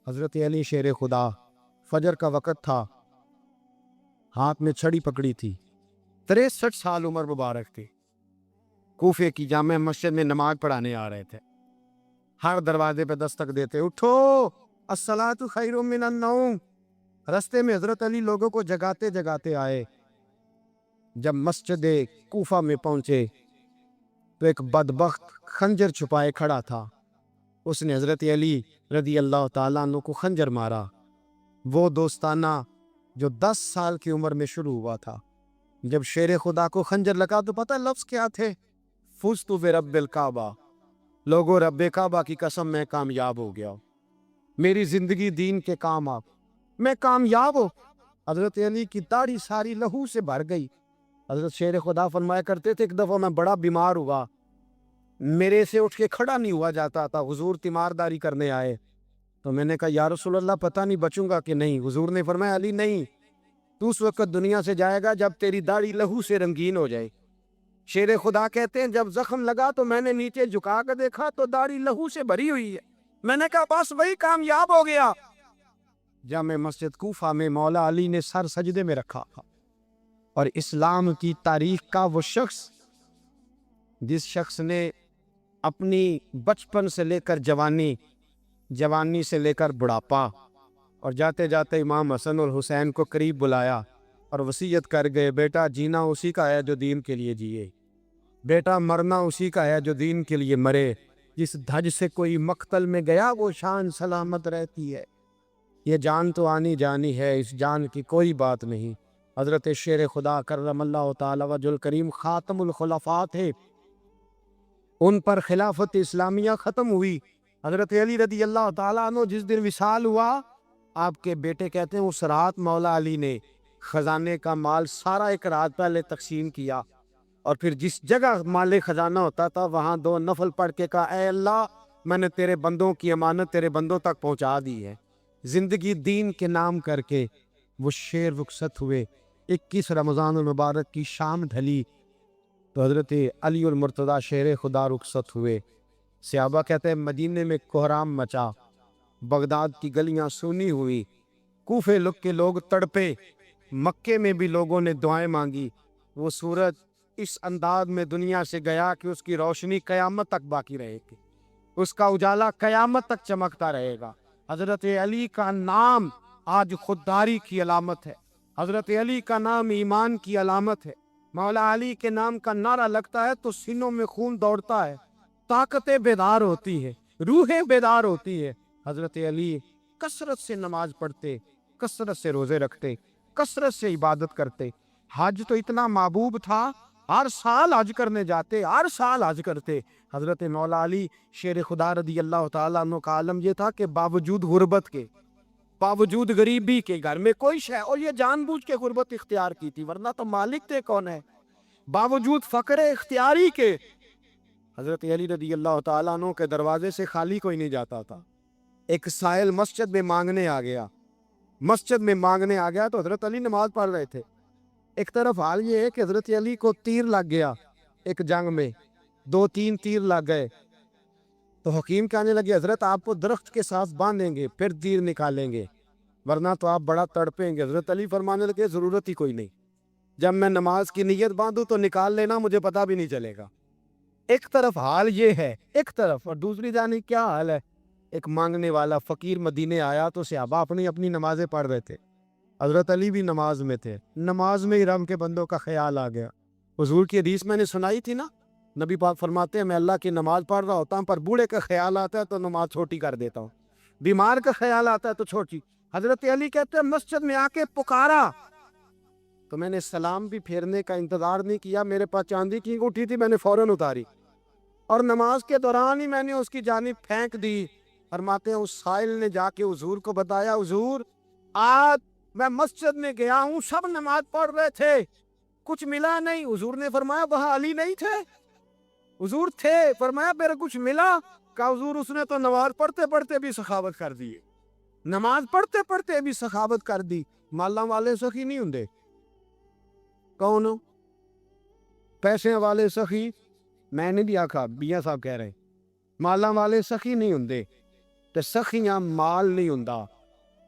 حضرت علی شیر خدا، فجر کا وقت تھا، ہاتھ میں چھڑی پکڑی تھی، 63 سال عمر مبارک تھی، کوفے کی جامع مسجد میں نماز پڑھانے آ رہے تھے۔ ہر دروازے پہ دستک دیتے، اٹھو الصلاۃ خیر من النوم۔ رستے میں حضرت علی لوگوں کو جگاتے جگاتے آئے۔ جب مسجد کوفہ میں پہنچے تو ایک بدبخت خنجر چھپائے کھڑا تھا، اس نے حضرت علی رضی اللہ تعالیٰ عنہ کو خنجر مارا۔ وہ دوستانہ جو 10 سال کی عمر میں شروع ہوا تھا، جب شیر خدا کو خنجر لگا تو پتہ لفظ کیا تھے؟ فزت برب الکعبہ، لوگو رب کعبہ کی قسم میں کامیاب ہو گیا، میری زندگی دین کے کام آ، میں کامیاب ہو۔ حضرت علی کی داڑھی ساری لہو سے بھر گئی۔ حضرت شیر خدا فرمایا کرتے تھے، ایک دفعہ میں بڑا بیمار ہوا، میرے سے اٹھ کے کھڑا نہیں ہوا جاتا تھا، حضور تیمارداری کرنے آئے تو میں نے کہا یا رسول اللہ پتہ نہیں بچوں گا کہ نہیں۔ حضور نے فرمایا علی نہیں، تو اس وقت دنیا سے جائے گا جب تیری داڑھی لہو سے رنگین ہو جائے۔ شیر خدا کہتے ہیں جب زخم لگا تو میں نے نیچے جھکا کر دیکھا تو داڑھی لہو سے بھری ہوئی ہے، میں نے کہا بس وہی کامیاب ہو گیا۔ جامع مسجد کوفہ میں مولا علی نے سر سجدے میں رکھا تھا، اور اسلام کی تاریخ کا وہ شخص جس شخص نے اپنی بچپن سے لے کر جوانی، جوانی سے لے کر بڑھاپا، اور جاتے جاتے امام حسن اور حسین کو قریب بلایا اور وصیت کر گئے، بیٹا جینا اسی کا ہے جو دین کے لیے جیے، بیٹا مرنا اسی کا ہے جو دین کے لیے مرے، جس دھج سے کوئی مقتل میں گیا وہ شان سلامت رہتی ہے، یہ جان تو آنی جانی ہے، اس جان کی کوئی بات نہیں۔ حضرت شیر خدا کرم اللہ تعالی وجہ الکریم خاتم الخلفاء تھے، ان پر خلافت اسلامیہ ختم ہوئی۔ حضرت علی رضی اللہ تعالیٰ عنہ جس دن وصال ہوا، آپ کے بیٹے کہتے ہیں اس رات مولا علی نے خزانے کا مال سارا ایک رات پہلے تقسیم کیا، اور پھر جس جگہ مال خزانہ ہوتا تھا وہاں 2 نفل پڑھ کے کہا اے اللہ میں نے تیرے بندوں کی امانت تیرے بندوں تک پہنچا دی ہے۔ زندگی دین کے نام کر کے وہ شیر رخصت ہوئے۔ 21 رمضان المبارک کی شام ڈھلی تو حضرت علی المرتضیٰ شیر خدا رخصت ہوئے۔ صحابہ کہتے ہیں مدینے میں کوہرام مچا، بغداد کی گلیاں سونی ہوئی، کوفے کے لوگ تڑپے، مکے میں بھی لوگوں نے دعائیں مانگی۔ وہ سورج اس انداز میں دنیا سے گیا کہ اس کی روشنی قیامت تک باقی رہے گی، اس کا اجالا قیامت تک چمکتا رہے گا۔ حضرت علی کا نام آج خودداری کی علامت ہے، حضرت علی کا نام ایمان کی علامت ہے۔ مولا علی کے نام کا نعرہ لگتا ہے تو سینوں میں خون دوڑتا ہے، طاقتیں بیدار ہوتی ہے، روحیں بیدار ہوتی ہے۔ حضرت علی کثرت سے نماز پڑھتے، کثرت سے روزے رکھتے، کثرت سے عبادت کرتے۔ حج تو اتنا محبوب تھا، ہر سال حج کرنے جاتے، ہر سال حج کرتے۔ حضرت مولا علی شیر خدا رضی اللہ تعالیٰ عنہ کا عالم یہ تھا کہ باوجود غربت کے، باوجود غریبی کے، گھر میں کوئی شے، اور یہ جان بوجھ کے غربت اختیار کی تھی ورنہ تو مالک تھے کون ہے، باوجود فقر اختیاری کے حضرت علی رضی اللہ تعالیٰ عنہ کے دروازے سے خالی کوئی نہیں جاتا تھا۔ ایک سائل مسجد میں مانگنے آ گیا، مسجد میں مانگنے آ گیا تو حضرت علی نماز پڑھ رہے تھے۔ ایک طرف حال یہ ہے کہ حضرت علی کو تیر لگ گیا، ایک جنگ میں 2-3 تیر لگ گئے تو حکیم کہنے لگے حضرت آپ کو درخت کے ساتھ باندھیں گے پھر تیر نکالیں گے ورنہ تو آپ بڑا تڑپیں گے۔ حضرت علی فرمانے لگے ضرورت ہی کوئی نہیں، جب میں نماز کی نیت باندھوں تو نکال لینا، مجھے پتہ بھی نہیں چلے گا۔ ایک طرف حال یہ ہے، ایک طرف، اور دوسری جانب کیا حال ہے؟ ایک مانگنے والا فقیر مدینے آیا تو صحابہ اپنی اپنی نمازیں پڑھ رہے تھے، حضرت علی بھی نماز میں تھے، نماز میں ہی رب کے بندوں کا خیال آ گیا۔ حضور کی حدیث میں نے سنائی تھی نا، نبی پاک فرماتے ہیں میں اللہ کی نماز پڑھ رہا ہوتا ہوں پر بوڑھے کا خیال آتا ہے تو نماز چھوٹی کر دیتا ہوں، بیمار کا خیال آتا ہے تو چھوٹی۔ حضرت علی کہتے ہیں مسجد میں آ کے پکارا تو میں نے سلام بھی پھیرنے کا انتظار نہیں کیا، میرے پاس چاندی کی انگوٹھی تھی، میں نے فوراً اتاری اور نماز کے دوران ہی میں نے اس کی جانب پھینک دی۔ فرماتے ہیں اس سائل نے جا کے حضور کو بتایا حضور آج میں مسجد میں گیا ہوں، سب نماز پڑھ رہے تھے، کچھ ملا نہیں۔ حضور نے فرمایا وہاں علی نہیں تھے؟ حضور تھے۔ فرمایا میرے کچھ ملا؟ کہا حضور اس نے تو نماز پڑھتے پڑھتے بھی سخاوت کر دی، نماز پڑھتے پڑھتے بھی سخاوت کر دی۔ مالاں والے سخی نہیں ہوندے؟ کون ہو؟ پیسے والے سخی؟ میں نہیں بھی آکھا، میاں صاحب کہہ رہے ہیں مالاں والے سخی نہیں ہوندے، ਤੇ ਸਖੀਆਂ ਮਾਲ ਨਹੀਂ ਹੁੰਦਾ,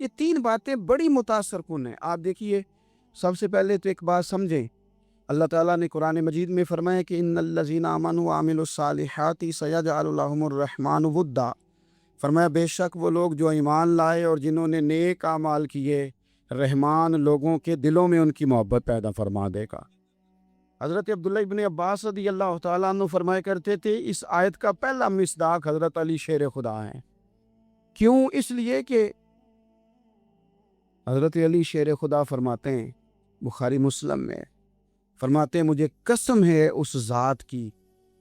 یہ تین باتیں بڑی متاثر کن ہیں. آپ دیکھیے، سب سے پہلے تو ایک بات سمجھیں، اللہ تعالیٰ نے قرآن مجید میں فرمایا کہ ان الذین آمنوا وعملوا الصالحات سیجعل لهم الرحمن ودا. فرمایا بے شک وہ لوگ جو ایمان لائے اور جنہوں نے نیک اعمال کیے، رحمان لوگوں کے دلوں میں ان کی محبت پیدا فرما دے گا. حضرت عبداللہ ابن عباس رضی اللہ تعالیٰ عنہ فرمایا کرتے تھے اس آیت کا پہلا مصداق حضرت علی شیر خدا ہیں. کیوں؟ اس لیے کہ حضرت علی شیر خدا فرماتے ہیں، بخاری مسلم میں فرماتے ہیں، مجھے قسم ہے اس ذات کی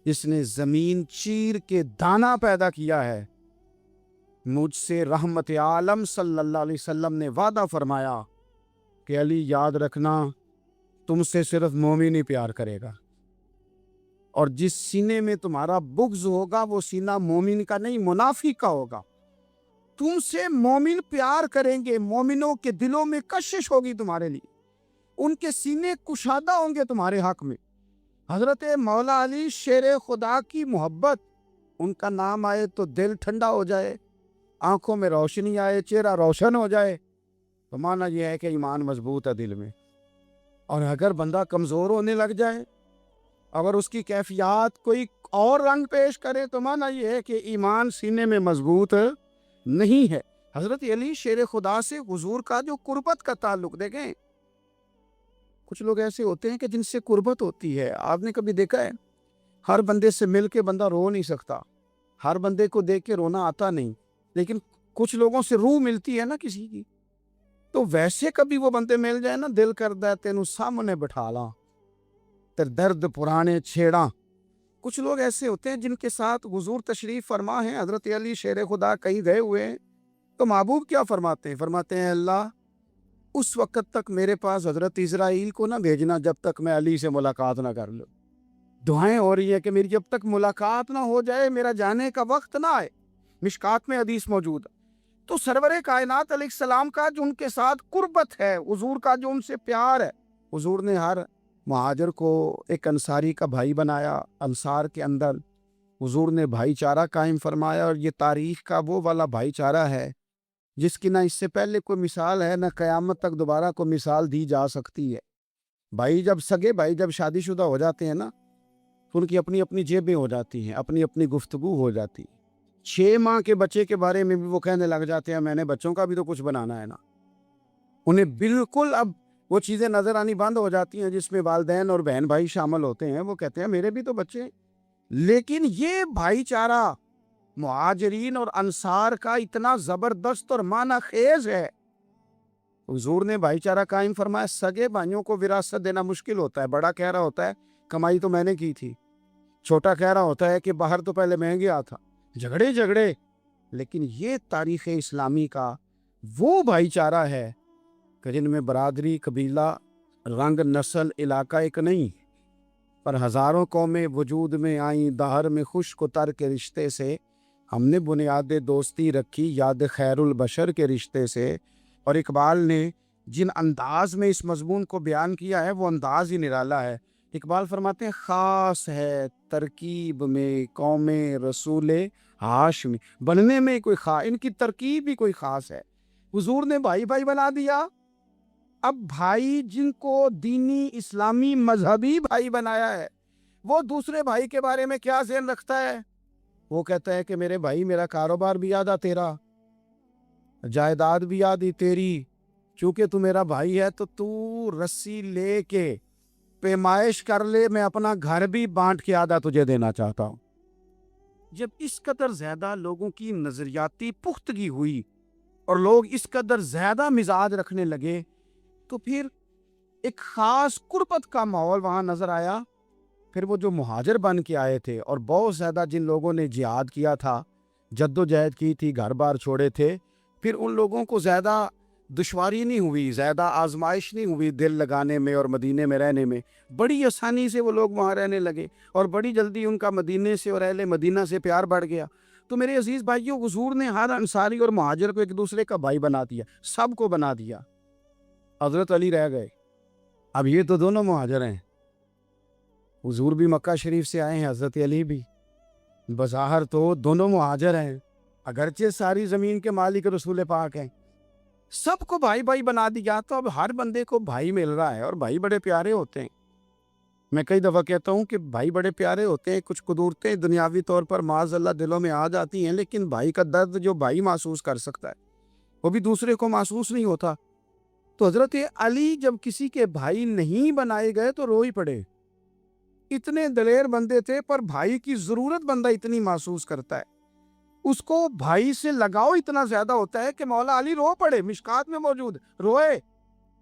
جس نے زمین چیر کے دانہ پیدا کیا ہے، مجھ سے رحمت عالم صلی اللہ علیہ وسلم نے وعدہ فرمایا کہ علی یاد رکھنا تم سے صرف مومن ہی پیار کرے گا، اور جس سینے میں تمہارا بغض ہوگا وہ سینہ مومن کا نہیں منافق کا ہوگا. تم سے مومن پیار کریں گے، مومنوں کے دلوں میں کشش ہوگی تمہارے لیے، ان کے سینے کشادہ ہوں گے تمہارے حق میں. حضرت مولا علی شیر خدا کی محبت، ان کا نام آئے تو دل ٹھنڈا ہو جائے، آنکھوں میں روشنی آئے، چہرہ روشن ہو جائے، تو معنی یہ ہے کہ ایمان مضبوط ہے دل میں. اور اگر بندہ کمزور ہونے لگ جائے، اگر اس کی کیفیات کوئی اور رنگ پیش کرے، تو معنی یہ ہے کہ ایمان سینے میں مضبوط نہیں ہے. حضرت علی شیر خدا سے حضور کا جو قربت کا تعلق دیکھیں، کچھ لوگ ایسے ہوتے ہیں کہ جن سے قربت ہوتی ہے. آپ نے کبھی دیکھا ہے ہر بندے سے مل کے بندہ رو نہیں سکتا، ہر بندے کو دیکھ کے رونا آتا نہیں، لیکن کچھ لوگوں سے روح ملتی ہے نا کسی کی، تو ویسے کبھی وہ بندے مل جائے نا، دل کرتا ہے تینوں سامنے بٹھا لاں تر درد پرانے چھیڑاں. کچھ لوگ ایسے ہوتے ہیں جن کے ساتھ حضور تشریف فرما ہے، حضرت علی شیر خدا کہیں گئے ہوئے ہیں، تو محبوب کیا فرماتے ہیں؟ فرماتے ہیں اللہ اس وقت تک میرے پاس حضرت اسرائیل کو نہ بھیجنا جب تک میں علی سے ملاقات نہ کر لوں. دعائیں ہو رہی ہیں کہ میری جب تک ملاقات نہ ہو جائے، میرا جانے کا وقت نہ آئے. مشکات میں حدیث موجود ہے. تو سرور کائنات علیہ السلام کا جو ان کے ساتھ قربت ہے، حضور کا جو ان سے پیار ہے، حضور نے ہر مہاجر کو ایک انصاری کا بھائی بنایا. انصار کے اندر حضور نے بھائی چارہ قائم فرمایا، اور یہ تاریخ کا وہ والا بھائی چارہ ہے جس کی نہ اس سے پہلے کوئی مثال ہے، نہ قیامت تک دوبارہ کوئی مثال دی جا سکتی ہے. بھائی جب سگے بھائی جب شادی شدہ ہو جاتے ہیں نا، تو ان کی اپنی اپنی جیبیں ہو جاتی ہیں، اپنی اپنی گفتگو ہو جاتی ہے. 6 ماہ کے بچے کے بارے میں بھی وہ کہنے لگ جاتے ہیں میں نے بچوں کا بھی تو کچھ بنانا ہے نا. انہیں بالکل اب وہ چیزیں نظر آنی بند ہو جاتی ہیں جس میں والدین اور بہن بھائی شامل ہوتے ہیں. وہ کہتے ہیں میرے بھی تو بچے ہیں. لیکن یہ بھائی چارہ مہاجرین اور انصار کا اتنا زبردست اور معنی خیز ہے. حضور نے بھائی چارہ قائم فرمایا. سگے بھائیوں کو وراثت دینا مشکل ہوتا ہے. بڑا کہہ رہا ہوتا ہے کمائی تو میں نے کی تھی، چھوٹا کہہ رہا ہوتا ہے کہ باہر تو پہلے میں گیا تھا. جھگڑے. لیکن یہ تاریخ اسلامی کا وہ بھائی چارہ ہے کہ جن میں برادری، قبیلہ، رنگ، نسل، علاقہ ایک نہیں، پر ہزاروں قومیں وجود میں آئیں. دہر میں خشک و تر کے رشتے سے ہم نے بنیاد دوستی رکھی، یاد خیر البشر کے رشتے سے. اور اقبال نے جن انداز میں اس مضمون کو بیان کیا ہے وہ انداز ہی نرالا ہے. اقبال فرماتے ہیں خاص ہے ترکیب میں قوم رسول ہاشمی، بننے میں کوئی ان کی ترکیب بھی کوئی خاص ہے. حضور نے بھائی بھائی بنا دیا. اب بھائی جن کو دینی اسلامی مذہبی بھائی بنایا ہے، وہ دوسرے بھائی کے بارے میں کیا ذہن رکھتا ہے؟ وہ کہتا ہے کہ میرے بھائی میرا کاروبار بھی یاد آ تیرا، جائیداد بھی یاد ہی تیری، چونکہ تو میرا بھائی ہے تو تو رسی لے کے پیمائش کر لے، میں اپنا گھر بھی بانٹ کے آدھا تجھے دینا چاہتا ہوں. جب اس قدر زیادہ لوگوں کی نظریاتی پختگی ہوئی اور لوگ اس قدر زیادہ مزاج رکھنے لگے، تو پھر ایک خاص قربت کا ماحول وہاں نظر آیا. پھر وہ جو مہاجر بن کے آئے تھے اور بہت زیادہ جن لوگوں نے جہاد کیا تھا، جد و جہد کی تھی، گھر بار چھوڑے تھے، پھر ان لوگوں کو زیادہ دشواری نہیں ہوئی، زیادہ آزمائش نہیں ہوئی دل لگانے میں اور مدینے میں رہنے میں. بڑی آسانی سے وہ لوگ وہاں رہنے لگے اور بڑی جلدی ان کا مدینے سے اور اہل مدینہ سے پیار بڑھ گیا. تو میرے عزیز بھائیوں، حضور نے ہر انصاری اور مہاجر کو ایک دوسرے کا بھائی بنا دیا، سب کو بنا دیا. حضرت علی رہ گئے. اب یہ تو دونوں مہاجر ہیں. حضور بھی مکہ شریف سے آئے ہیں، حضرت علی بھی. بظاہر تو دونوں مہاجر ہیں، اگرچہ ساری زمین کے مالک رسول پاک ہیں، سب کو بھائی بھائی بنا دیا، تو اب ہر بندے کو بھائی مل رہا ہے، اور بھائی بڑے پیارے ہوتے ہیں۔ میں کئی دفعہ کہتا ہوں کہ بھائی بڑے پیارے ہوتے ہیں، کچھ قدورتیں دنیاوی طور پر معاذ اللہ دلوں میں آ جاتی ہیں، لیکن بھائی کا درد جو بھائی محسوس کر سکتا ہے وہ بھی دوسرے کو محسوس نہیں ہوتا۔ تو حضرت علی جب کسی کے بھائی نہیں بنائے گئے تو رو ہی پڑے۔ اتنے دلیر بندے تھے، پر بھائی کی ضرورت بندہ اتنی محسوس کرتا ہے، اس کو بھائی سے لگاؤ اتنا زیادہ ہوتا ہے کہ مولا علی رو پڑے، مشکات میں موجود روئے۔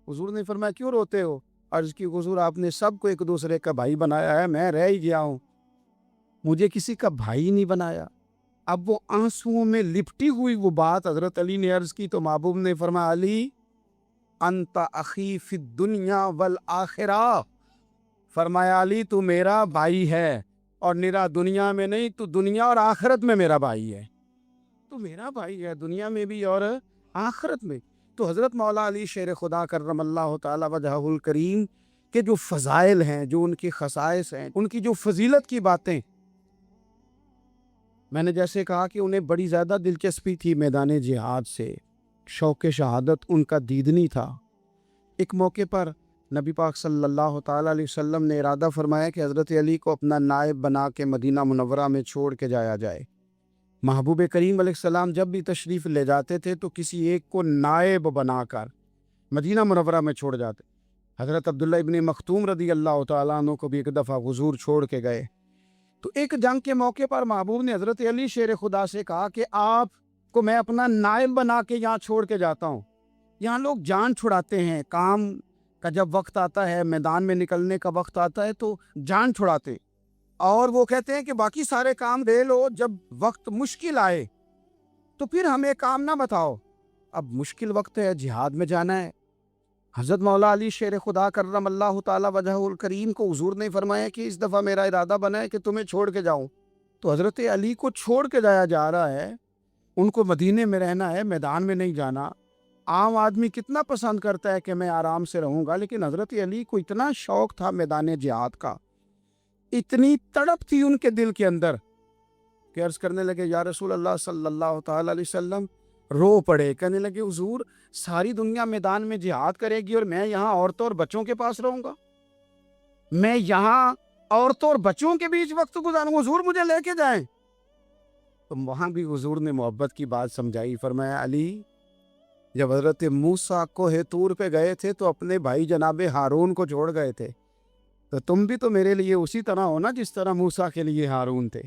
حضور نے فرمایا کیوں روتے ہو؟ عرض کی حضور آپ نے سب کو ایک دوسرے کا بھائی بنایا ہے، میں رہ ہی گیا ہوں، مجھے کسی کا بھائی نہیں بنایا۔ اب وہ آنسوؤں میں لپٹی ہوئی وہ بات حضرت علی نے عرض کی تو محبوب نے فرمایا علی انت اخی فی الدنیا والآخرہ، فرمایا علی تو میرا بھائی ہے، اور نرا دنیا میں نہیں، تو دنیا اور آخرت میں میرا بھائی ہے، تو میرا بھائی ہے دنیا میں بھی اور آخرت میں۔ تو حضرت مولا علی شیر خدا کرم اللہ تعالی وجہہ الکریم کے جو فضائل ہیں، جو ان کی خصائص ہیں، ان کی جو فضیلت کی باتیں، میں نے جیسے کہا کہ انہیں بڑی زیادہ دلچسپی تھی میدان جہاد سے، شوق شہادت ان کا دیدنی تھا۔ ایک موقع پر نبی پاک صلی اللہ تعالیٰ علیہ وسلم نے ارادہ فرمایا کہ حضرت علی کو اپنا نائب بنا کے مدینہ منورہ میں چھوڑ کے جایا جائے۔ محبوب کریم علیہ السلام جب بھی تشریف لے جاتے تھے تو کسی ایک کو نائب بنا کر مدینہ منورہ میں چھوڑ جاتے۔ حضرت عبداللہ ابن مختوم رضی اللہ تعالیٰ عنہ کو بھی ایک دفعہ حضور چھوڑ کے گئے، تو ایک جنگ کے موقع پر محبوب نے حضرت علی شیر خدا سے کہا کہ آپ کو میں اپنا نائب بنا کے یہاں چھوڑ کے جاتا ہوں۔ یہاں لوگ جان چھڑاتے ہیں، کام کا جب وقت آتا ہے، میدان میں نکلنے کا وقت آتا ہے تو جان چھڑاتے، اور وہ کہتے ہیں کہ باقی سارے کام دے لو، جب وقت مشکل آئے تو پھر ہمیں کام نہ بتاؤ۔ اب مشکل وقت ہے، جہاد میں جانا ہے۔ حضرت مولا علی شیر خدا کرم اللہ تعالی وجہ الکریم کو حضور نے فرمایا کہ اس دفعہ میرا ارادہ بنا ہے کہ تمہیں چھوڑ کے جاؤں۔ تو حضرت علی کو چھوڑ کے جایا جا رہا ہے، ان کو مدینے میں رہنا ہے، میدان میں نہیں جانا۔ عام آدمی کتنا پسند کرتا ہے کہ میں آرام سے رہوں گا، لیکن حضرت علی کو اتنا شوق تھا میدان جہاد کا، اتنی تڑپ تھی ان کے دل کے اندر کہ عرض کرنے لگے یا رسول اللہ صلی اللہ تعالی علیہ وسلم، رو پڑے، کہنے لگے حضور ساری دنیا میدان میں جہاد کرے گی اور میں یہاں عورتوں اور بچوں کے پاس رہوں گا، میں یہاں عورتوں اور بچوں کے بیچ وقت گزاروں، حضور مجھے لے کے جائیں۔ تو وہاں بھی حضور نے محبت کی بات سمجھائی، فرمایا علی جب حضرت موسیٰ کوہ طور پہ گئے تھے تو اپنے بھائی جناب ہارون کو چھوڑ گئے تھے، تو تم بھی تو میرے لیے اسی طرح ہو نا جس طرح موسیٰ کے لیے ہارون تھے۔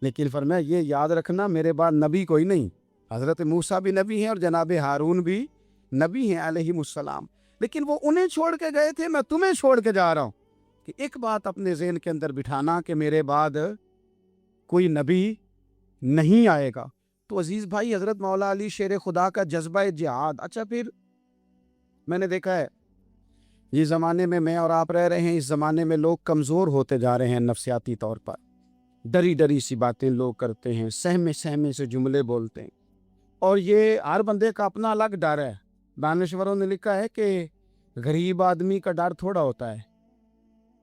لیکن فرمایا یہ یاد رکھنا میرے بعد نبی کوئی نہیں، حضرت موسیٰ بھی نبی ہیں اور جناب ہارون بھی نبی ہیں علیہم السلام، لیکن وہ انہیں چھوڑ کے گئے تھے، میں تمہیں چھوڑ کے جا رہا ہوں۔ کہ ایک بات اپنے ذہن کے اندر بٹھانا کہ میرے بعد کوئی نبی نہیں آئے گا۔ تو عزیز بھائی، حضرت مولا علی شیر خدا کا جذبہ جہاد، اچھا پھر میں نے دیکھا ہے یہ زمانے میں اور آپ رہ رہے ہیں، اس زمانے میں لوگ کمزور ہوتے جا رہے ہیں نفسیاتی طور پر، ڈری ڈری سی باتیں لوگ کرتے ہیں، سہمے سہمے سے جملے بولتے ہیں، اور یہ ہر بندے کا اپنا الگ ڈر ہے۔ دانشوروں نے لکھا ہے کہ غریب آدمی کا ڈر تھوڑا ہوتا ہے،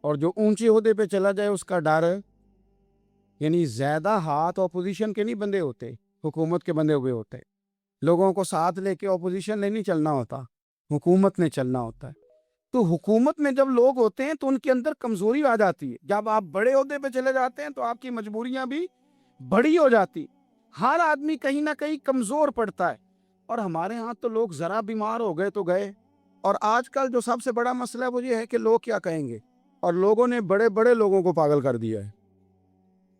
اور جو اونچے عہدے پہ چلا جائے اس کا ڈر، یعنی زیادہ ہاتھ اپوزیشن کے نہیں بندے ہوتے، حکومت کے بندے ہوئے ہوتے۔ لوگوں کو ساتھ لے کے اپوزیشن نے نہیں چلنا ہوتا، حکومت نے چلنا ہوتا ہے۔ تو حکومت میں جب لوگ ہوتے ہیں تو ان کے اندر کمزوری آ جاتی ہے، جب آپ بڑے عہدے پہ چلے جاتے ہیں تو آپ کی مجبوریاں بھی بڑی ہو جاتی، ہر آدمی کہیں نہ کہیں کمزور پڑتا ہے۔ اور ہمارے ہاں تو لوگ ذرا بیمار ہو گئے تو گئے، اور آج کل جو سب سے بڑا مسئلہ ہے وہ یہ ہے کہ لوگ کیا کہیں گے، اور لوگوں نے بڑے بڑے لوگوں کو پاگل کر دیا ہے،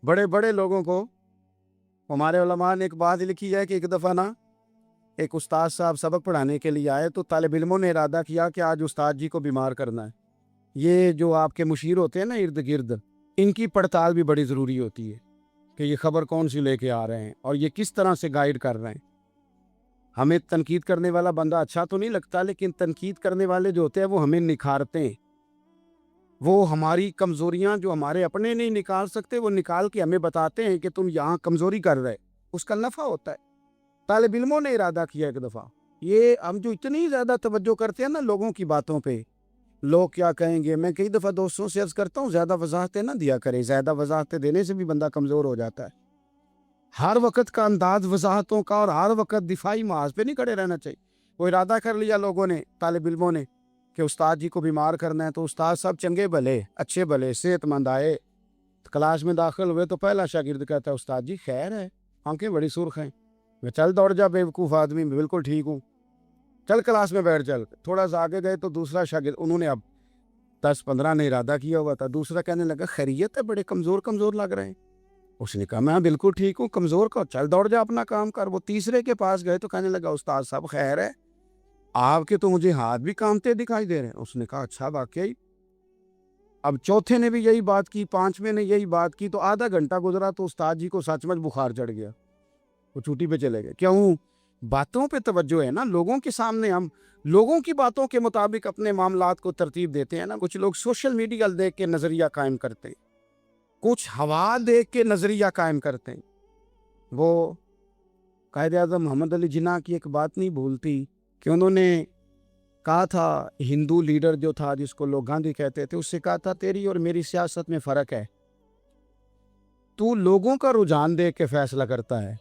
بڑے بڑے لوگوں کو۔ ہمارے علماء نے ایک بات لکھی ہے کہ ایک دفعہ نا ایک استاد صاحب سبق پڑھانے کے لیے آئے تو طالب علموں نے ارادہ کیا کہ آج استاد جی کو بیمار کرنا ہے۔ یہ جو آپ کے مشیر ہوتے ہیں نا ارد گرد، ان کی پڑتال بھی بڑی ضروری ہوتی ہے کہ یہ خبر کون سی لے کے آ رہے ہیں اور یہ کس طرح سے گائیڈ کر رہے ہیں۔ ہمیں تنقید کرنے والا بندہ اچھا تو نہیں لگتا، لیکن تنقید کرنے والے جو ہوتے ہیں وہ ہمیں نکھارتے ہیں، وہ ہماری کمزوریاں جو ہمارے اپنے نہیں نکال سکتے وہ نکال کے ہمیں بتاتے ہیں کہ تم یہاں کمزوری کر رہے، اس کا نفع ہوتا ہے۔ طالب علموں نے ارادہ کیا ایک دفعہ، یہ ہم جو اتنی زیادہ توجہ کرتے ہیں نا لوگوں کی باتوں پہ، لوگ کیا کہیں گے، میں کئی دفعہ دوستوں سے عرض کرتا ہوں زیادہ وضاحتیں نہ دیا کرے، زیادہ وضاحتیں دینے سے بھی بندہ کمزور ہو جاتا ہے۔ ہر وقت کا انداز وضاحتوں کا اور ہر وقت دفاعی محاذ پہ نہیں کھڑے رہنا چاہیے۔ وہ ارادہ کر لیا لوگوں نے، طالب علموں نے، کہ استاد جی کو بیمار کرنا ہے، تو استاد سب چنگے بھلے، اچھے بھلے، صحت مند آئے، کلاس میں داخل ہوئے تو پہلا شاگرد کہتا ہے استاد جی خیر ہے، آنکھیں بڑی سرخ ہیں۔ میں چل دوڑ جا بیوقوف آدمی، میں بالکل ٹھیک ہوں، چل کلاس میں بیٹھ چل۔ تھوڑا سا آگے گئے تو دوسرا شاگرد، انہوں نے اب 10-15 نے ارادہ کیا ہوا تھا، دوسرا کہنے لگا خیریت ہے، بڑے کمزور کمزور لگ رہے ہیں۔ اس نے کہا میں بالکل ٹھیک ہوں، کمزور کا چل دوڑ جا اپنا کام کر۔ وہ تیسرے کے پاس گئے تو کہنے لگا استاد صاحب خیر ہے، آپ کے تو مجھے ہاتھ بھی کامتے دکھائی دے رہے ہیں۔ اس نے کہا اچھا واقعی۔ اب چوتھے نے بھی یہی بات کی، پانچویں نے یہی بات کی، تو آدھا گھنٹہ گزرا تو استاد جی کو سچ مچ بخار چڑھ گیا، وہ چھٹی پہ چلے گئے۔ کیوں؟ باتوں پہ توجہ ہے نا، لوگوں کے سامنے ہم لوگوں کی باتوں کے مطابق اپنے معاملات کو ترتیب دیتے ہیں نا۔ کچھ لوگ سوشل میڈیا دیکھ کے نظریہ قائم کرتے ہیں، کچھ ہوا دیکھ کے نظریہ قائم کرتے ہیں۔ وہ قائد اعظم محمد علی جناح کی ایک بات نہیں بھولتی کہ انہوں نے کہا تھا، ہندو لیڈر جو تھا جس کو لوگ گاندھی کہتے تھے، اس سے کہا تھا تیری اور میری سیاست میں فرق ہے، تو لوگوں کا رجحان دیکھ کے فیصلہ کرتا ہے،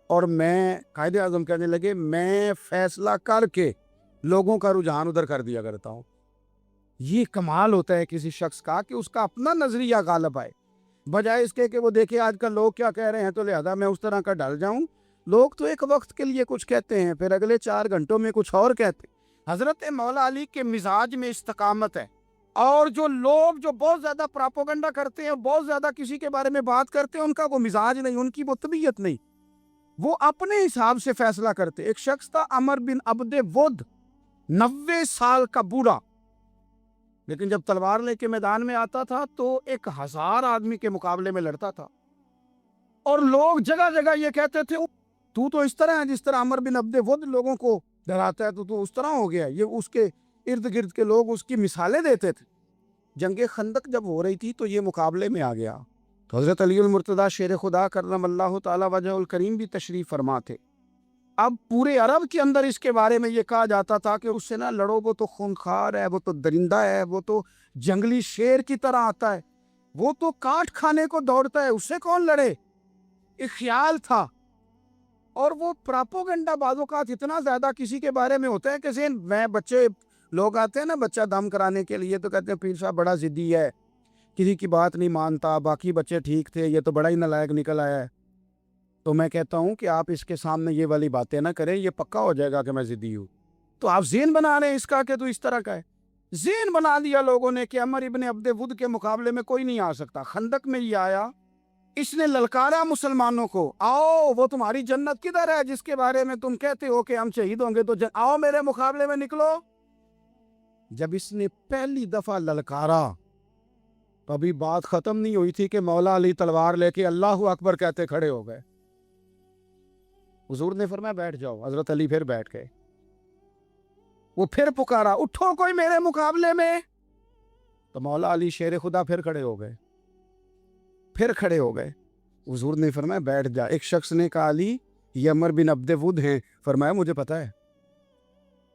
اور میں، قائد اعظم کہنے لگے، میں فیصلہ کر کے لوگوں کا رجحان ادھر کر دیا کرتا ہوں۔ یہ کمال ہوتا ہے کسی شخص کا کہ اس کا اپنا نظریہ غالب آئے، بجائے اس کے کہ وہ دیکھے آج کل لوگ کیا کہہ رہے ہیں تو لہذا میں اس طرح کا ڈل جاؤں۔ لوگ تو ایک وقت کے لیے کچھ کہتے ہیں، پھر اگلے 4 گھنٹوں میں کچھ اور کہتے ہیں۔ حضرت مولا علی کے مزاج میں استقامت ہے، اور جو لوگ جو بہت زیادہ پراپوگنڈا کرتے ہیں، بہت زیادہ کسی کے بارے میں بات کرتے ہیں، ان کا وہ مزاج نہیں، ان کی وہ طبیعت نہیں، وہ اپنے حساب سے فیصلہ کرتے۔ ایک شخص تھا عمر بن عبد ود، 90 سال کا بوڑھا، لیکن جب تلوار لے کے میدان میں آتا تھا تو 1000 آدمی کے مقابلے میں لڑتا تھا، اور لوگ جگہ جگہ یہ کہتے تھے تو اس طرح ہے جس طرح عمر بن عبد ود لوگوں کو ڈراتا ہے، تو اس طرح ہو گیا۔ یہ اس کے ارد گرد کے لوگ اس کی مثالیں دیتے تھے۔ جنگ خندق جب ہو رہی تھی تو یہ مقابلے میں آ گیا، تو حضرت علی المرتضیٰ شیر خدا کرم اللہ تعالی وجہ الکریم بھی تشریف فرما تھے۔ اب پورے عرب کے اندر اس کے بارے میں یہ کہا جاتا تھا کہ اس سے نہ لڑو، وہ تو خونخوار ہے، وہ تو درندہ ہے، وہ تو جنگلی شیر کی طرح آتا ہے، وہ تو کاٹ کھانے کو دوڑتا ہے، اس سے کون لڑے۔ ایک خیال تھا، اور وہ پراپوگنڈا بعض اوقات اتنا زیادہ کسی کے بارے میں ہوتا ہے کہ ذہن میں، بچے لوگ آتے ہیں نا بچہ دم کرانے کے لیے، تو کہتے ہیں پیر صاحب بڑا ضدی ہے، کسی کی بات نہیں مانتا، باقی بچے ٹھیک تھے، یہ تو بڑا ہی نالائق نکل آیا ہے۔ تو میں کہتا ہوں کہ آپ اس کے سامنے یہ والی باتیں نہ کریں، یہ پکا ہو جائے گا کہ میں ضدی ہوں۔ تو آپ ذہن بنا رہے ہیں اس کا کہ تو اس طرح کا ہے۔ ذہن بنا دیا لوگوں نے کہ عمر ابن عبد ود کے مقابلے میں کوئی نہیں آ سکتا۔ خندق میں یہ آیا، اس نے للکارا مسلمانوں کو، آؤ وہ تمہاری جنت کدھر ہے جس کے بارے میں تم کہتے ہو کہ ہم شہید ہوں گے، تو آؤ میرے مقابلے میں نکلو۔ جب اس نے پہلی دفعہ للکارا تو ابھی بات ختم نہیں ہوئی تھی کہ مولا علی تلوار لے کے اللہ اکبر کہتے کھڑے ہو گئے۔ حضور نے فرمایا بیٹھ جاؤ، حضرت علی پھر بیٹھ گئے۔ وہ پھر پکارا اٹھو کوئی میرے مقابلے میں، تو مولا علی شیر خدا پھر کھڑے ہو گئے، پھر کھڑے ہو گئے۔ حضور نے فرمایا بیٹھ جا۔ ایک شخص نے کہا علی یہ عمر بن عبد ود ہیں، فرمایا مجھے پتا ہے۔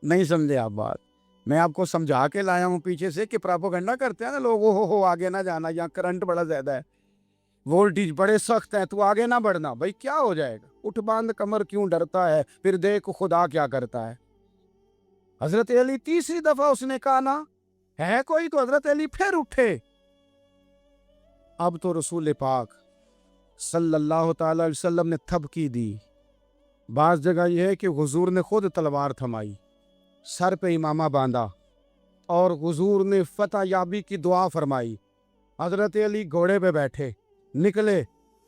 نہیں سمجھے آپ بات، میں آپ کو سمجھا کے لایا ہوں پیچھے سے کہ پراپوگنڈا کرتے ہیں نا لوگ، ہو آگے نہ جانا، یہاں کرنٹ بڑا زیادہ ہے، وولٹیج بڑے سخت ہیں، تو آگے نہ بڑھنا۔ بھائی کیا ہو جائے گا، اٹھ باندھ کمر کیوں ڈرتا ہے، پھر دیکھ خدا کیا کرتا ہے۔ حضرت علی تیسری دفعہ اس نے کہا نا ہے کوئی، تو حضرت علی پھر اٹھے۔ اب تو رسول پاک صلی اللہ تعالی علیہ وسلم نے تھبکی دی۔ بعض جگہ یہ ہے کہ حضور نے خود تلوار تھمائی، سر پہ امامہ باندھا، اور حضور نے فتح یابی کی دعا فرمائی۔ حضرت علی گھوڑے پہ بیٹھے نکلے،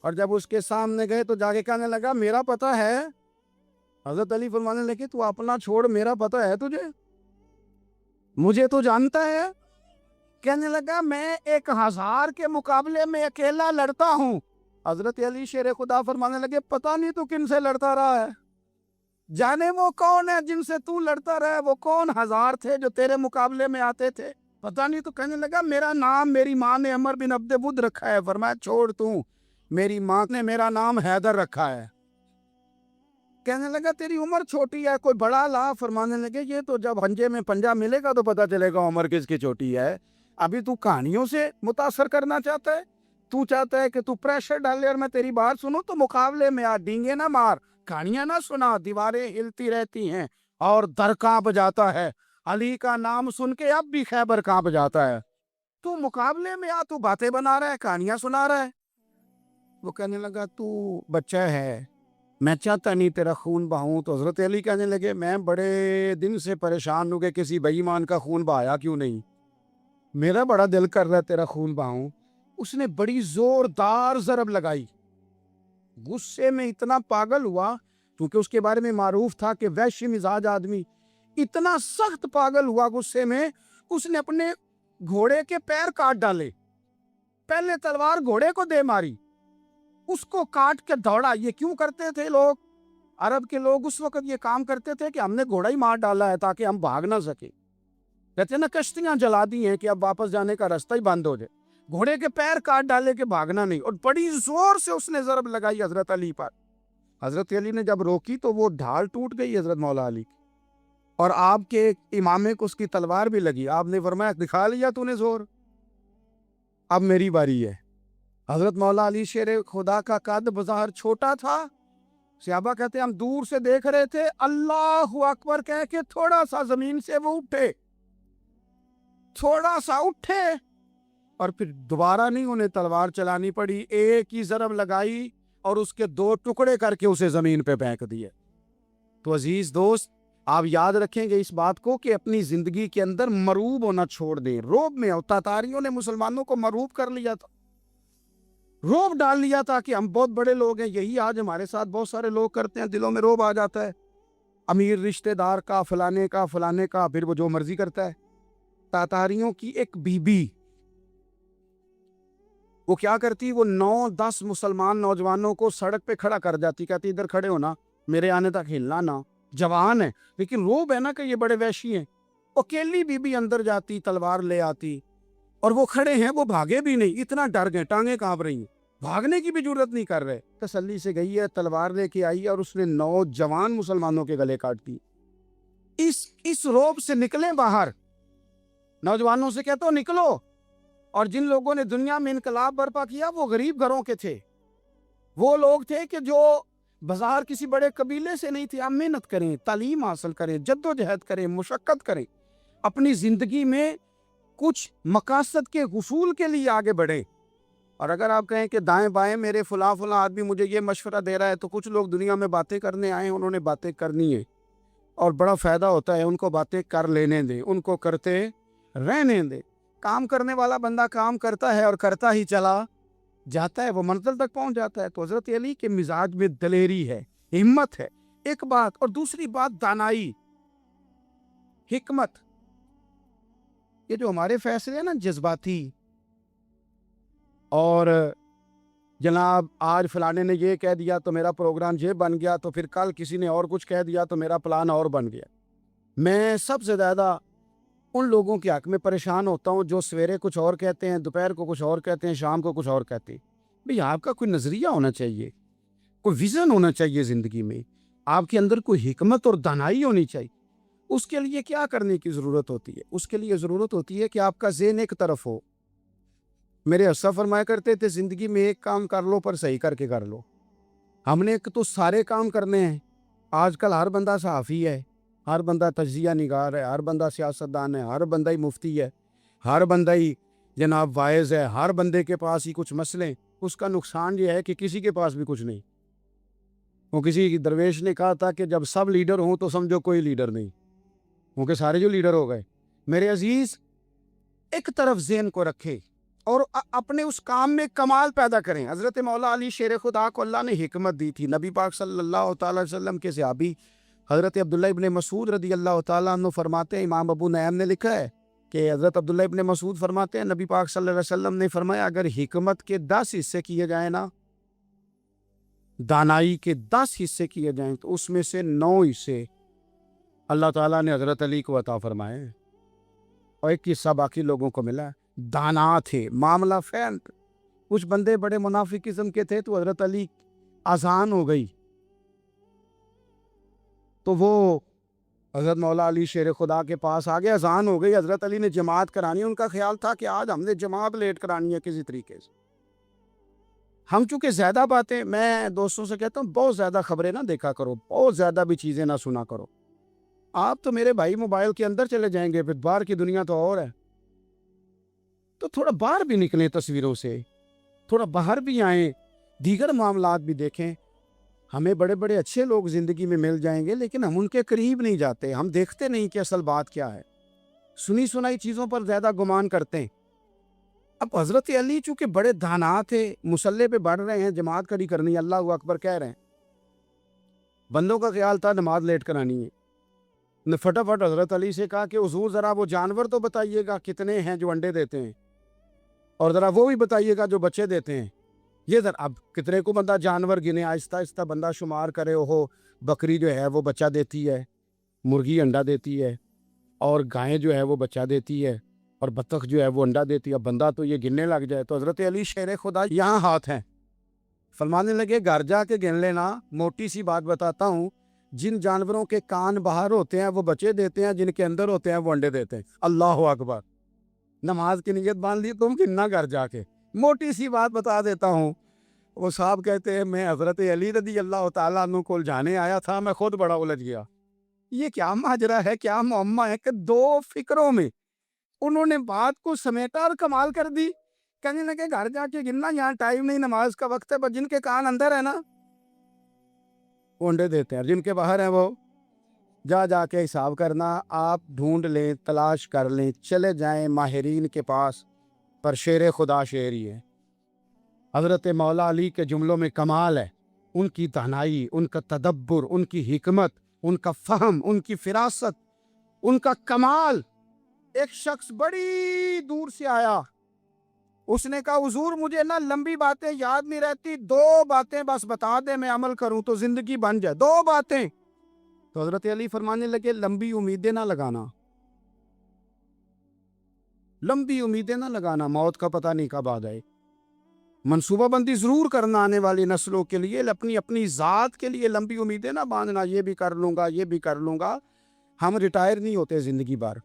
اور جب اس کے سامنے گئے تو جا کے کہنے لگا میرا پتہ ہے۔ حضرت علی فرمانے لگے تو اپنا چھوڑ، میرا پتہ ہے تجھے، مجھے تو جانتا ہے۔ کہنے لگا میں 1000 کے مقابلے میں اکیلا لڑتا ہوں۔ حضرت علی شیر خدا فرمانے لگے پتہ نہیں تو کن سے لڑتا رہا ہے، جانے وہ کون ہے جن سے تو لڑتا رہا ہے، وہ کون 1000 تھے جو تیرے مقابلے میں آتے تھے، پتہ نہیں۔ تو کہنے لگا میرا نام میری ماں نے عمر بن عبد ود رکھا ہے۔ فرمایا چھوڑ تو، میری ماں نے میرا نام حیدر رکھا ہے۔ کہنے لگا تیری عمر چھوٹی ہے، کوئی بڑا لا۔ فرمانے لگے یہ تو جب ہنجے میں پنجہ ملے گا تو پتہ چلے گا عمر کس کی چھوٹی ہے، ابھی تو کہانیوں سے متاثر کرنا چاہتا ہے، تو چاہتا ہے کہ تو پریشر ڈالے اور میں تیری بات سنوں، تو مقابلے میں آ، ڈینگے نہ مار، کہانیاں نہ سنا، دیواریں ہلتی رہتی ہیں، اور در کانپ جاتا ہے. علی کا نام سن کے اب بھی خیبر کانپ جاتا ہے. تو مقابلے میں آ، تو باتیں بنا رہا ہے، کہانیاں سنا رہا ہے. وہ کہنے لگا تو بچہ ہے، میں چاہتا نہیں تیرا خون بہاؤں. تو حضرت علی کہنے لگے میں بڑے دن سے پریشان ہوں کہ کسی بے ایمان کا خون بہایا کیوں نہیں، میرا بڑا دل کر رہا ہے تیرا خون بہاؤں. اس نے بڑی زوردار ضرب لگائی. غصے میں اتنا پاگل ہوا، کیونکہ اس کے بارے میں معروف تھا کہ وحشی مزاج آدمی. اتنا سخت پاگل ہوا غصے میں، اس نے اپنے گھوڑے کے پیر کاٹ ڈالے. پہلے تلوار گھوڑے کو دے ماری، اس کو کاٹ کے دوڑا. یہ کیوں کرتے تھے لوگ؟ عرب کے لوگ اس وقت یہ کام کرتے تھے کہ ہم نے گھوڑا ہی مار ڈالا ہے تاکہ ہم بھاگ نہ سکیں. کہتے ہیں نا کشتیاں جلا دی ہیں کہ اب واپس جانے کا راستہ ہی بند ہو جائے. گھوڑے کے پیر کاٹ ڈالے کہ بھاگنا نہیں. اور بڑی زور سے اس نے ضرب لگائی حضرت علی پر. حضرت علی نے جب روکی تو وہ ڈھال ٹوٹ گئی حضرت مولا علی کی، اور آپ کے امامے کو اس کی تلوار بھی لگی. آپ نے فرمایا دکھا لیا تو نے زور، اب میری باری ہے. حضرت مولا علی شیر خدا کا قد بظاہر چھوٹا تھا. صحابہ کہتے ہیں ہم دور سے دیکھ رہے تھے، اللہ اکبر کہہ کے تھوڑا سا زمین سے وہ اٹھے، تھوڑا سا اٹھے، اور پھر دوبارہ نہیں انہیں تلوار چلانی پڑی. ایک ہی ضرب لگائی اور اس کے 2 ٹکڑے کر کے اسے زمین پہ پھینک دیے. تو عزیز دوست، آپ یاد رکھیں گے اس بات کو کہ اپنی زندگی کے اندر مروب ہونا چھوڑ دیں. روب میں ہو، تاتاریوں نے مسلمانوں کو مروب کر لیا تھا، روب ڈال لیا تھا کہ ہم بہت بڑے لوگ ہیں. یہی آج ہمارے ساتھ بہت سارے لوگ کرتے ہیں. دلوں میں روب آ جاتا ہے، امیر رشتہ دار کا، فلانے کا، فلانے کا، پھر وہ جو مرضی کرتا ہے. تاتاریوں کی ایک بی بی، وہ کیا کرتی، وہ 9-10 مسلمان نوجوانوں کو سڑک پہ کھڑا کر جاتی. کہتی ادھر کھڑے ہونا، میرے آنے تک ہلنا نہ. جوان ہے لیکن روب ہے نا کہ یہ بڑے وحشی ہیں. اکیلی بی بی اندر جاتی، تلوار لے آتی، اور وہ کھڑے ہیں، وہ بھاگے بھی نہیں، اتنا ڈر گئے، ٹانگیں کانپ رہی ہیں، بھاگنے کی بھی جرت نہیں کر رہے. تسلی سے گئی ہے، تلوار لے کے آئی اور اس نے 9 جوان مسلمانوں کے گلے کاٹ دی. اس روب سے نکلیں باہر. نوجوانوں سے کہتا ہوں نکلو. اور جن لوگوں نے دنیا میں انقلاب برپا کیا وہ غریب گھروں کے تھے. وہ لوگ تھے کہ جو بازار کسی بڑے قبیلے سے نہیں تھے. آپ محنت کریں، تعلیم حاصل کریں، جد و جہد کریں، مشقت کریں، اپنی زندگی میں کچھ مقاصد کے حصول کے لیے آگے بڑھیں. اور اگر آپ کہیں کہ دائیں بائیں میرے فلاں آدمی مجھے یہ مشورہ دے رہا ہے، تو کچھ لوگ دنیا میں باتیں کرنے آئے ہیں، انہوں نے باتیں کرنی ہے اور بڑا فائدہ ہوتا ہے. ان کو باتیں کر لینے دیں، ان کو کرتے رہنے دیں. کام کرنے والا بندہ کام کرتا ہے اور کرتا ہی چلا جاتا ہے، وہ منزل تک پہنچ جاتا ہے. تو حضرت علی کے مزاج میں دلیری ہے، ہمت ہے، ایک بات. اور دوسری بات دانائی، حکمت. یہ جو ہمارے فیصلے ہیں نا جذباتی، اور جناب آج فلانے نے یہ کہہ دیا تو میرا پروگرام یہ بن گیا، تو پھر کل کسی نے اور کچھ کہہ دیا تو میرا پلان اور بن گیا. میں سب سے زیادہ ان لوگوں کے حق میں پریشان ہوتا ہوں جو سویرے کچھ اور کہتے ہیں، دوپہر کو کچھ اور کہتے ہیں، شام کو کچھ اور کہتے ہیں. بھئی آپ کا کوئی نظریہ ہونا چاہیے، کوئی ویژن ہونا چاہیے زندگی میں، آپ کے اندر کوئی حکمت اور دانائی ہونی چاہیے. اس کے لیے کیا کرنے کی ضرورت ہوتی ہے؟ اس کے لیے ضرورت ہوتی ہے کہ آپ کا ذہن ایک طرف ہو. میرے اسا فرمایا کرتے تھے زندگی میں ایک کام کر لو پر صحیح کر کے کر لو. ہم نے تو سارے کام کرنے ہیں. آج کل ہر بندہ صحافی ہے، ہر بندہ تجزیہ نگار ہے، ہر بندہ سیاستدان ہے، ہر بندہ ہی مفتی ہے، ہر بندہ ہی جناب واعظ ہے، ہر بندے کے پاس ہی کچھ مسئلے. اس کا نقصان یہ ہے کہ کسی کے پاس بھی کچھ نہیں. وہ کسی درویش نے کہا تھا کہ جب سب لیڈر ہوں تو سمجھو کوئی لیڈر نہیں، کیونکہ سارے جو لیڈر ہو گئے. میرے عزیز، ایک طرف ذہن کو رکھے اور اپنے اس کام میں کمال پیدا کریں. حضرت مولا علی شیر خدا کو اللہ نے حکمت دی تھی. نبی پاک صلی اللہ تعالی وسلم کے صحابی حضرت عبداللہ ابن مسعود رضی اللہ تعالیٰ عنہ فرماتے ہیں، امام ابو نعیم نے لکھا ہے کہ حضرت عبداللہ ابن مسعود فرماتے ہیں نبی پاک صلی اللہ علیہ وسلم نے فرمایا اگر حکمت کے 10 حصے کیے جائیں نا، دانائی کے 10 حصے کیے جائیں، تو اس میں سے 9 حصے اللہ تعالیٰ نے حضرت علی کو عطا فرمائے، اور ایک حصہ باقی لوگوں کو ملا. دانا تھے، معاملہ فین. کچھ بندے بڑے منافق قسم کے تھے، تو حضرت علی اذان ہو گئی تو وہ حضرت مولا علی شیر خدا کے پاس آگے، اذان ہو گئی، حضرت علی نے جماعت کرانی. ان کا خیال تھا کہ آج ہم نے جماعت لیٹ کرانی ہے کسی طریقے سے. ہم چونکہ زیادہ باتیں، میں دوستوں سے کہتا ہوں بہت زیادہ خبریں نہ دیکھا کرو، بہت زیادہ بھی چیزیں نہ سنا کرو. آپ تو میرے بھائی موبائل کے اندر چلے جائیں گے، پھر باہر کی دنیا تو اور ہے، تو تھوڑا باہر بھی نکلیں تصویروں سے، تھوڑا باہر بھی آئیں، دیگر معاملات بھی دیکھیں۔ ہمیں بڑے بڑے اچھے لوگ زندگی میں مل جائیں گے، لیکن ہم ان کے قریب نہیں جاتے، ہم دیکھتے نہیں کہ اصل بات کیا ہے، سنی سنائی چیزوں پر زیادہ گمان کرتے ہیں۔ اب حضرت علی چونکہ بڑے دانا تھے، مسلح پہ بڑھ رہے ہیں، جماعت کھڑی کرنی ہے، اللہ اکبر کہہ رہے ہیں، بندوں کا خیال تھا نماز لیٹ کرانی ہے، نے فٹافٹ حضرت علی سے کہا کہ حضور ذرا وہ جانور تو بتائیے گا کتنے ہیں جو انڈے دیتے ہیں، اور ذرا وہ بھی بتائیے گا جو بچے دیتے ہیں۔ یہ ذرا اب کتنے کو بندہ جانور گنے، آہستہ آہستہ بندہ شمار کرے، ہو بکری جو ہے وہ بچہ دیتی ہے، مرغی انڈا دیتی ہے، اور گائیں جو ہے وہ بچہ دیتی ہے، اور بطخ جو ہے وہ انڈا دیتی ہے۔ اب بندہ تو یہ گننے لگ جائے، تو حضرت علی شیر خدا یہاں ہاتھ ہیں، فرمانے لگے گھر جا کے گن لینا، موٹی سی بات بتاتا ہوں، جن جانوروں کے کان باہر ہوتے ہیں وہ بچے دیتے ہیں، جن کے اندر ہوتے ہیں وہ انڈے دیتے ہیں۔ اللہ اکبر، نماز کی نیت باندھ لی تم، گننا گھر جا کے۔ موٹی سی بات بتا دیتا ہوں، وہ صاحب کہتے ہیں میں حضرت علی رضی اللہ تعالیٰ عنہ کو جانے آیا تھا، میں خود بڑا الجھ گیا، یہ کیا ماجرا ہے، کیا معمہ ہے کہ دو فکروں میں انہوں نے بات کو سمیٹا اور کمال کر دی۔ کہنے لگے گھر جا کے گننا، یہاں ٹائم نہیں، نماز کا وقت ہے، بس جن کے کان اندر ہے نا وہ انڈے دیتے ہیں، اور جن کے باہر ہیں وہ جا جا کے حساب کرنا۔ آپ ڈھونڈ لیں، تلاش کر لیں، چلے جائیں ماہرین کے پاس، پر شیر خدا شیر ہی ہے۔ حضرت مولا علی کے جملوں میں کمال ہے، ان کی دانائی، ان کا تدبر، ان کی حکمت، ان کا فہم، ان کی فراست، ان کا کمال۔ ایک شخص بڑی دور سے آیا، اس نے کہا حضور مجھے نا لمبی باتیں یاد نہیں رہتی، دو باتیں بس بتا دیں میں عمل کروں تو زندگی بن جائے، دو باتیں۔ تو حضرت علی فرمانے لگے لمبی امیدیں نہ لگانا، لمبی امیدیں نہ لگانا، موت کا پتہ نہیں کب آ جائے۔ منصوبہ بندی ضرور کرنا آنے والی نسلوں کے لیے، اپنی ذات کے لیے لمبی امیدیں نہ باندھنا، یہ بھی کر لوں گا، یہ بھی کر لوں گا۔ ہم ریٹائر نہیں ہوتے زندگی بھر،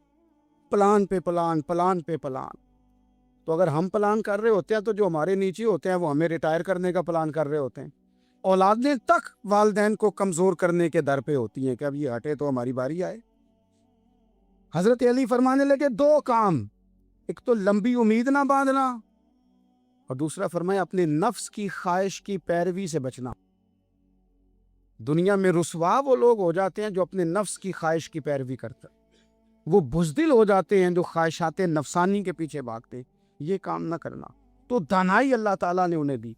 پلان پہ پلان، پلان پہ پلان۔ تو اگر ہم پلان کر رہے ہوتے ہیں تو جو ہمارے نیچے ہوتے ہیں وہ ہمیں ریٹائر کرنے کا پلان کر رہے ہوتے ہیں۔ اولادیں تک والدین کو کمزور کرنے کے در پہ ہوتی ہیں کہ اب یہ ہٹے تو ہماری باری آئے۔ حضرت علی فرمانے لگے دو کام، ایک تو لمبی امید نہ باندھنا، اور دوسرا فرمایا اپنے نفس کی خواہش کی پیروی سے بچنا۔ دنیا میں رسوا وہ لوگ ہو جاتے ہیں جو اپنے نفس کی خواہش کی پیروی کرتے ہیں، وہ بزدل ہو جاتے ہیں جو خواہشات نفسانی کے پیچھے بھاگتے ہیں۔ یہ کام نہ کرنا۔ تو دانائی اللہ تعالیٰ نے انہیں دی۔